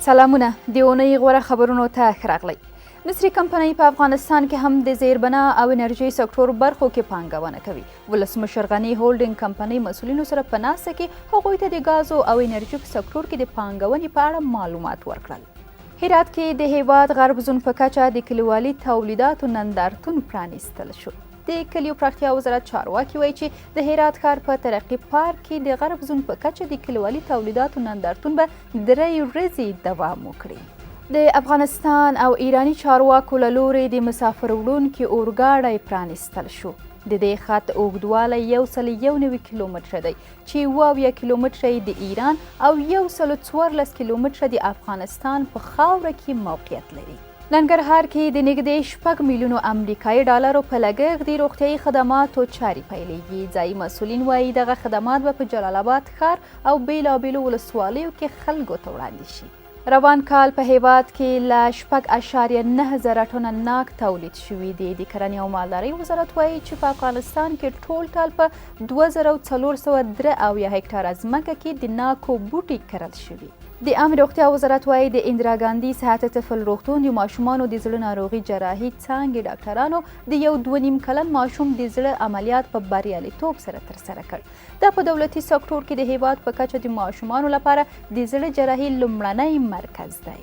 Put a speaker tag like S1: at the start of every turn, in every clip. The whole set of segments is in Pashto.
S1: سلامونه د اونۍ غوره خبرونو ته ښه راغلی. مصري کمپنۍ په افغانستان کې هم د زیربنا او انرژۍ سکتور برخو کې پانګونه کوي. ولسمشر غني هولډنګ کمپنۍ مسؤلینو سره په ناسته کې هغوی ته د ګازو او انرژۍ په سکتور کې د پانګونې په اړه معلومات ورکړل. هرات کې د هیواد غرب زون په کچه د کلیوالي تولیداتو نندارتون پرانیستل شو. د کلیو پراختیا وزارت چارواکي وایي چې د هرات ښار په ترقي پارک کې د غرب زون په کچه د کلیوالي تولیداتو نندارتون به 3 ورځې دوام وکړي. د افغانستان او ایرانی چارواکو له لوري د مسافر وړونکي اورګاډی پرانیستل شو. د دې خط اوږدوالی 191 کیلومتره دی چې 70 کیلومتره یې د ایران او 114 کیلومتره د افغانستان په خاوره کې موقعیت لري. ننګرهار کې د نږدې 6 میلیونو امریکایي ډالرو په لګښت د روغتیايي خدماتو چارې پیلېږي. ځایي مسؤلین وایي دغه خدمات به په جلال آباد ښار او بیلابیلو ولسوالیو کې خلکو ته وړاندې شي. روان کال په هیواد کې له 6.9 زره ټنه ناک تولید شوي دي. د کرنې او مالدارۍ وزارت وایي چې په افغانستان کې ټول ټال په 2403 هکټاره ځمکه کې د ناکو بوټي کرل شوي. د عامه روغتیا وزارت وایي د اندرا ګاندي صحت طفل روغتون د ماشومانو د زړه ناروغي جراحي څانګې ډاکټرانو د یو 2.5 کلن ماشوم د زړه عملیات په بریالیتوب سره ترسره کړ. دا په دولتي سکتور کې د هیواد په کچه د ماشومانو لپاره د زړه جراحي لومړنی مرکز دی.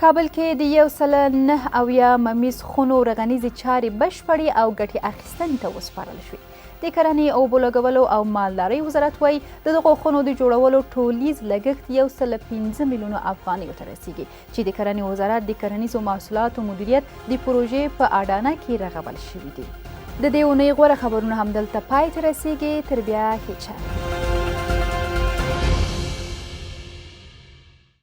S1: کابل کې د 109 ممیز خونو رغنیزې چارې بشپړې او ګټې اخیستنې ته وسپارل شوې. د کرنې اوبو لګولو او مالدارۍ وزارت وایي د دغو خونو د جوړولو ټولیز لګښت 105 میلیونو افغانیو ته رسیږي چې د کرنې وزارت د کرنیزو محصولاتو مدیریت د پروژې په اډانه کې رغول شوي دي. د دې اونۍ غوره خبرونه همدلته پای ته رسیږي. تر بیا هیڅ